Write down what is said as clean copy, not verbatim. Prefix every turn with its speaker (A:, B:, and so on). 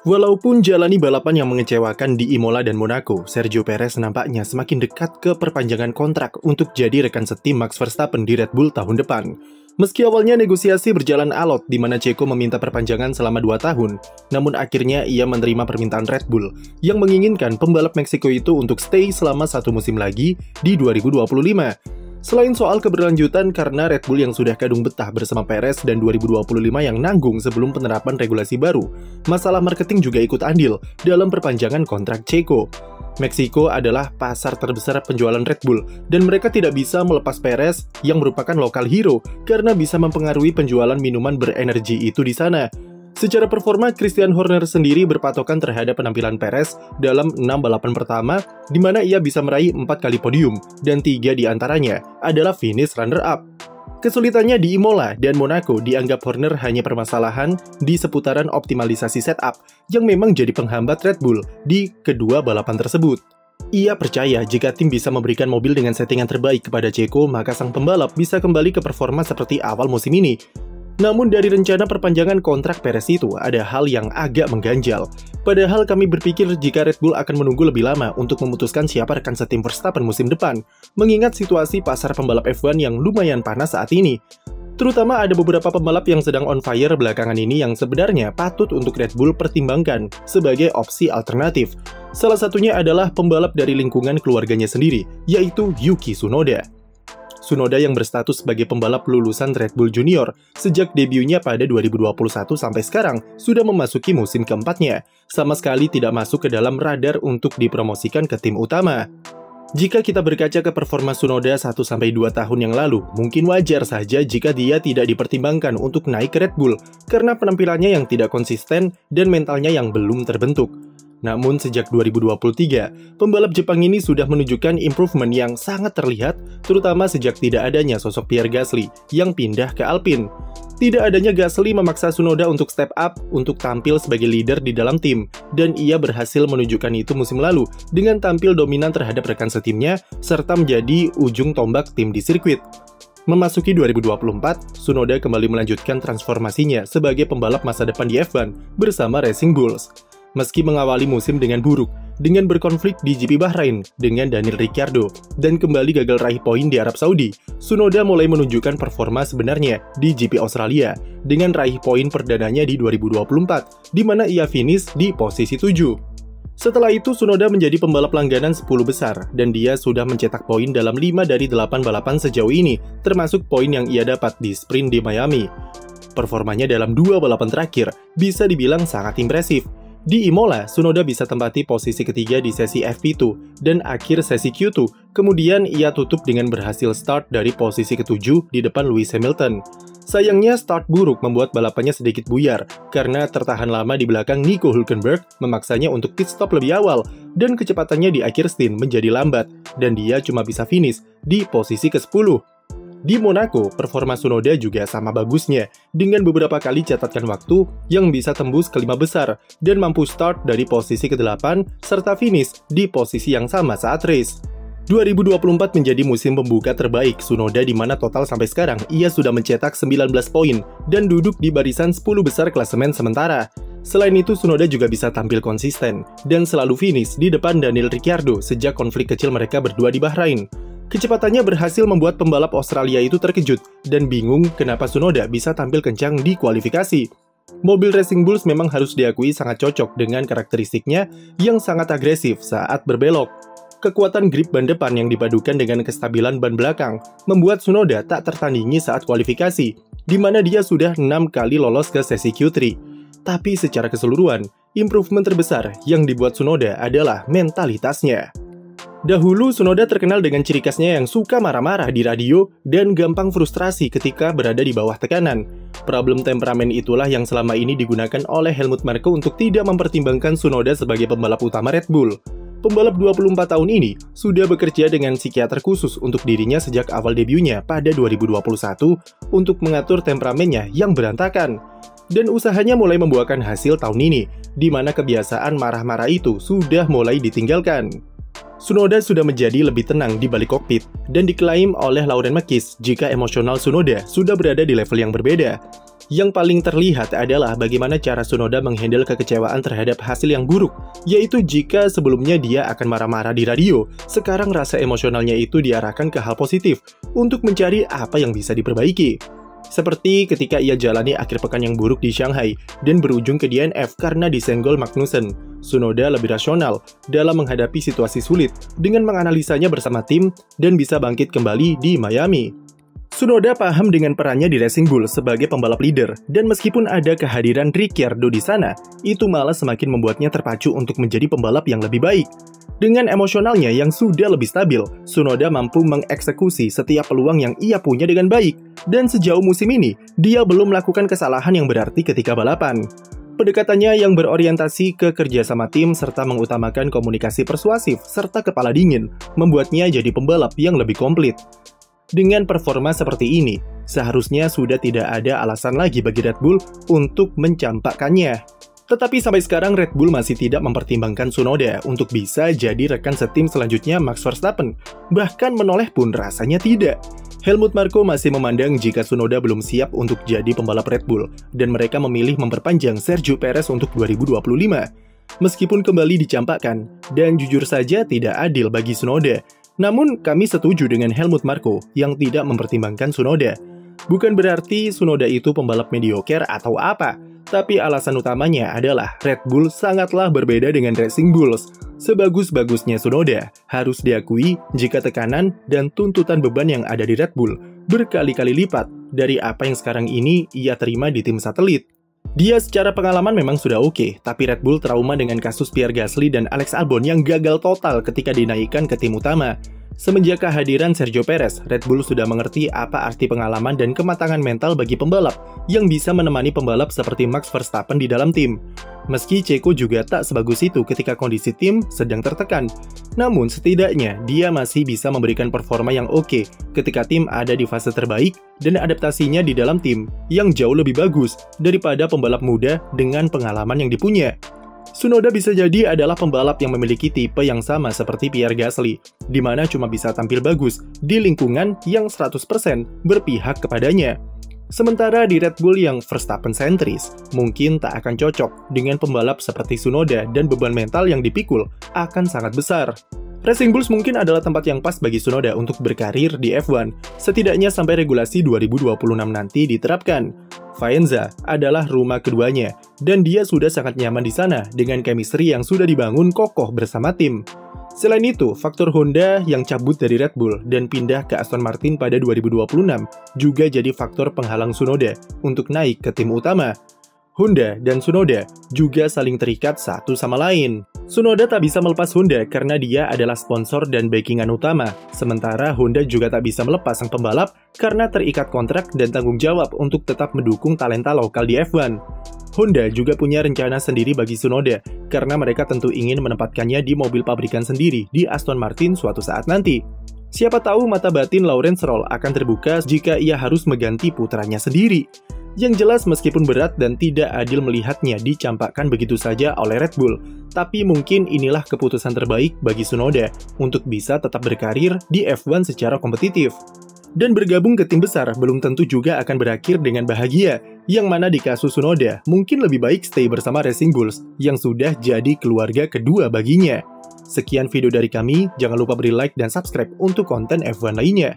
A: Walaupun jalani balapan yang mengecewakan di Imola dan Monaco, Sergio Perez nampaknya semakin dekat ke perpanjangan kontrak untuk jadi rekan setim Max Verstappen di Red Bull tahun depan. Meski awalnya negosiasi berjalan alot di mana Checo meminta perpanjangan selama 2 tahun, namun akhirnya ia menerima permintaan Red Bull yang menginginkan pembalap Meksiko itu untuk stay selama 1 musim lagi di 2025. Selain soal keberlanjutan karena Red Bull yang sudah kadung betah bersama Perez dan 2025 yang nanggung sebelum penerapan regulasi baru, masalah marketing juga ikut andil dalam perpanjangan kontrak Checo. Meksiko adalah pasar terbesar penjualan Red Bull dan mereka tidak bisa melepas Perez yang merupakan lokal hero karena bisa mempengaruhi penjualan minuman berenergi itu di sana. Secara performa, Christian Horner sendiri berpatokan terhadap penampilan Perez dalam 6 balapan pertama, di mana ia bisa meraih 4 kali podium, dan 3 diantaranya adalah finish runner-up. Kesulitannya di Imola dan Monaco dianggap Horner hanya permasalahan di seputaran optimalisasi setup, yang memang jadi penghambat Red Bull di kedua balapan tersebut. Ia percaya jika tim bisa memberikan mobil dengan settingan terbaik kepada Checo, maka sang pembalap bisa kembali ke performa seperti awal musim ini. Namun dari rencana perpanjangan kontrak Perez itu ada hal yang agak mengganjal. Padahal kami berpikir jika Red Bull akan menunggu lebih lama untuk memutuskan siapa rekan setim Verstappen musim depan, mengingat situasi pasar pembalap F1 yang lumayan panas saat ini. Terutama ada beberapa pembalap yang sedang on fire belakangan ini yang sebenarnya patut untuk Red Bull pertimbangkan sebagai opsi alternatif. Salah satunya adalah pembalap dari lingkungan keluarganya sendiri, yaitu Yuki Tsunoda. Tsunoda yang berstatus sebagai pembalap lulusan Red Bull Junior sejak debutnya pada 2021 sampai sekarang sudah memasuki musim keempatnya, sama sekali tidak masuk ke dalam radar untuk dipromosikan ke tim utama. Jika kita berkaca ke performa Tsunoda 1-2 tahun yang lalu, mungkin wajar saja jika dia tidak dipertimbangkan untuk naik ke Red Bull karena penampilannya yang tidak konsisten dan mentalnya yang belum terbentuk. Namun sejak 2023, pembalap Jepang ini sudah menunjukkan improvement yang sangat terlihat, terutama sejak tidak adanya sosok Pierre Gasly yang pindah ke Alpine. Tidak adanya Gasly memaksa Tsunoda untuk step up untuk tampil sebagai leader di dalam tim, dan ia berhasil menunjukkan itu musim lalu dengan tampil dominan terhadap rekan setimnya, serta menjadi ujung tombak tim di sirkuit. Memasuki 2024, Tsunoda kembali melanjutkan transformasinya sebagai pembalap masa depan di F1 bersama Racing Bulls. Meski mengawali musim dengan buruk, dengan berkonflik di GP Bahrain dengan Daniel Ricciardo, dan kembali gagal raih poin di Arab Saudi, Tsunoda mulai menunjukkan performa sebenarnya di GP Australia, dengan raih poin perdananya di 2024, di mana ia finish di posisi 7. Setelah itu, Tsunoda menjadi pembalap langganan 10 besar, dan dia sudah mencetak poin dalam 5 dari 8 balapan sejauh ini, termasuk poin yang ia dapat di sprint di Miami. Performanya dalam 2 balapan terakhir bisa dibilang sangat impresif. Di Imola, Tsunoda bisa tempati posisi ketiga di sesi FP2 dan akhir sesi Q2, kemudian ia tutup dengan berhasil start dari posisi ke-7 di depan Lewis Hamilton. Sayangnya start buruk membuat balapannya sedikit buyar, karena tertahan lama di belakang Nico Hülkenberg memaksanya untuk pit stop lebih awal, dan kecepatannya di akhir stint menjadi lambat, dan dia cuma bisa finish di posisi ke-10. Di Monaco, performa Tsunoda juga sama bagusnya, dengan beberapa kali catatan waktu yang bisa tembus ke 5 besar, dan mampu start dari posisi ke-8, serta finish di posisi yang sama saat race. 2024 menjadi musim pembuka terbaik Tsunoda di mana total sampai sekarang ia sudah mencetak 19 poin, dan duduk di barisan 10 besar klasemen sementara. Selain itu, Tsunoda juga bisa tampil konsisten, dan selalu finish di depan Daniel Ricciardo sejak konflik kecil mereka berdua di Bahrain. Kecepatannya berhasil membuat pembalap Australia itu terkejut dan bingung kenapa Tsunoda bisa tampil kencang di kualifikasi. Mobil Racing Bulls memang harus diakui sangat cocok dengan karakteristiknya yang sangat agresif saat berbelok. Kekuatan grip ban depan yang dipadukan dengan kestabilan ban belakang membuat Tsunoda tak tertandingi saat kualifikasi, di mana dia sudah 6 kali lolos ke sesi Q3. Tapi secara keseluruhan, improvement terbesar yang dibuat Tsunoda adalah mentalitasnya. Dahulu, Tsunoda terkenal dengan ciri khasnya yang suka marah-marah di radio dan gampang frustrasi ketika berada di bawah tekanan. Problem temperamen itulah yang selama ini digunakan oleh Helmut Marko untuk tidak mempertimbangkan Tsunoda sebagai pembalap utama Red Bull. Pembalap 24 tahun ini sudah bekerja dengan psikiater khusus untuk dirinya sejak awal debutnya pada 2021 untuk mengatur temperamennya yang berantakan. Dan usahanya mulai membuahkan hasil tahun ini, di mana kebiasaan marah-marah itu sudah mulai ditinggalkan. Tsunoda sudah menjadi lebih tenang di balik kokpit, dan diklaim oleh Lauren Makis jika emosional Tsunoda sudah berada di level yang berbeda. Yang paling terlihat adalah bagaimana cara Tsunoda menghandle kekecewaan terhadap hasil yang buruk, yaitu jika sebelumnya dia akan marah-marah di radio, sekarang rasa emosionalnya itu diarahkan ke hal positif untuk mencari apa yang bisa diperbaiki. Seperti ketika ia jalani akhir pekan yang buruk di Shanghai dan berujung ke DNF karena disenggol Magnussen. Tsunoda lebih rasional dalam menghadapi situasi sulit dengan menganalisanya bersama tim dan bisa bangkit kembali di Miami. Tsunoda paham dengan perannya di Racing Bull sebagai pembalap leader, dan meskipun ada kehadiran Ricciardo di sana, itu malah semakin membuatnya terpacu untuk menjadi pembalap yang lebih baik. Dengan emosionalnya yang sudah lebih stabil, Tsunoda mampu mengeksekusi setiap peluang yang ia punya dengan baik, dan sejauh musim ini, dia belum melakukan kesalahan yang berarti ketika balapan. Pendekatannya yang berorientasi ke kerjasama tim serta mengutamakan komunikasi persuasif serta kepala dingin, membuatnya jadi pembalap yang lebih komplit. Dengan performa seperti ini, seharusnya sudah tidak ada alasan lagi bagi Red Bull untuk mencampakkannya. Tetapi sampai sekarang Red Bull masih tidak mempertimbangkan Tsunoda untuk bisa jadi rekan setim selanjutnya Max Verstappen. Bahkan menoleh pun rasanya tidak. Helmut Marko masih memandang jika Tsunoda belum siap untuk jadi pembalap Red Bull, dan mereka memilih memperpanjang Sergio Perez untuk 2025. Meskipun kembali dicampakkan, dan jujur saja tidak adil bagi Tsunoda, namun kami setuju dengan Helmut Marko yang tidak mempertimbangkan Tsunoda. Bukan berarti Tsunoda itu pembalap mediocre atau apa, tapi alasan utamanya adalah Red Bull sangatlah berbeda dengan Racing Bulls. Sebagus-bagusnya Tsunoda, harus diakui jika tekanan dan tuntutan beban yang ada di Red Bull berkali-kali lipat dari apa yang sekarang ini ia terima di tim satelit. Dia secara pengalaman memang sudah oke, tapi Red Bull trauma dengan kasus Pierre Gasly dan Alex Albon yang gagal total ketika dinaikkan ke tim utama. Semenjak kehadiran Sergio Perez, Red Bull sudah mengerti apa arti pengalaman dan kematangan mental bagi pembalap yang bisa menemani pembalap seperti Max Verstappen di dalam tim. Meski Checo juga tak sebagus itu ketika kondisi tim sedang tertekan, namun setidaknya dia masih bisa memberikan performa yang oke ketika tim ada di fase terbaik dan adaptasinya di dalam tim yang jauh lebih bagus daripada pembalap muda dengan pengalaman yang dipunya. Tsunoda bisa jadi adalah pembalap yang memiliki tipe yang sama seperti Pierre Gasly, di mana cuma bisa tampil bagus di lingkungan yang 100% berpihak kepadanya. Sementara di Red Bull yang Verstappen sentris, mungkin tak akan cocok dengan pembalap seperti Tsunoda dan beban mental yang dipikul akan sangat besar. Racing Bulls mungkin adalah tempat yang pas bagi Tsunoda untuk berkarir di F1, setidaknya sampai regulasi 2026 nanti diterapkan. Faenza adalah rumah keduanya, dan dia sudah sangat nyaman di sana dengan chemistry yang sudah dibangun kokoh bersama tim. Selain itu, faktor Honda yang cabut dari Red Bull dan pindah ke Aston Martin pada 2026 juga jadi faktor penghalang Tsunoda untuk naik ke tim utama. Honda dan Tsunoda juga saling terikat satu sama lain. Tsunoda tak bisa melepas Honda karena dia adalah sponsor dan backingan utama, sementara Honda juga tak bisa melepas sang pembalap karena terikat kontrak dan tanggung jawab untuk tetap mendukung talenta lokal di F1. Honda juga punya rencana sendiri bagi Tsunoda karena mereka tentu ingin menempatkannya di mobil pabrikan sendiri di Aston Martin suatu saat nanti. Siapa tahu mata batin Lawrence Stroll akan terbuka jika ia harus mengganti putranya sendiri. Yang jelas meskipun berat dan tidak adil melihatnya dicampakkan begitu saja oleh Red Bull, tapi mungkin inilah keputusan terbaik bagi Tsunoda untuk bisa tetap berkarir di F1 secara kompetitif. Dan bergabung ke tim besar belum tentu juga akan berakhir dengan bahagia, yang mana di kasus Tsunoda mungkin lebih baik stay bersama Racing Bulls yang sudah jadi keluarga kedua baginya. Sekian video dari kami, jangan lupa beri like dan subscribe untuk konten F1 lainnya.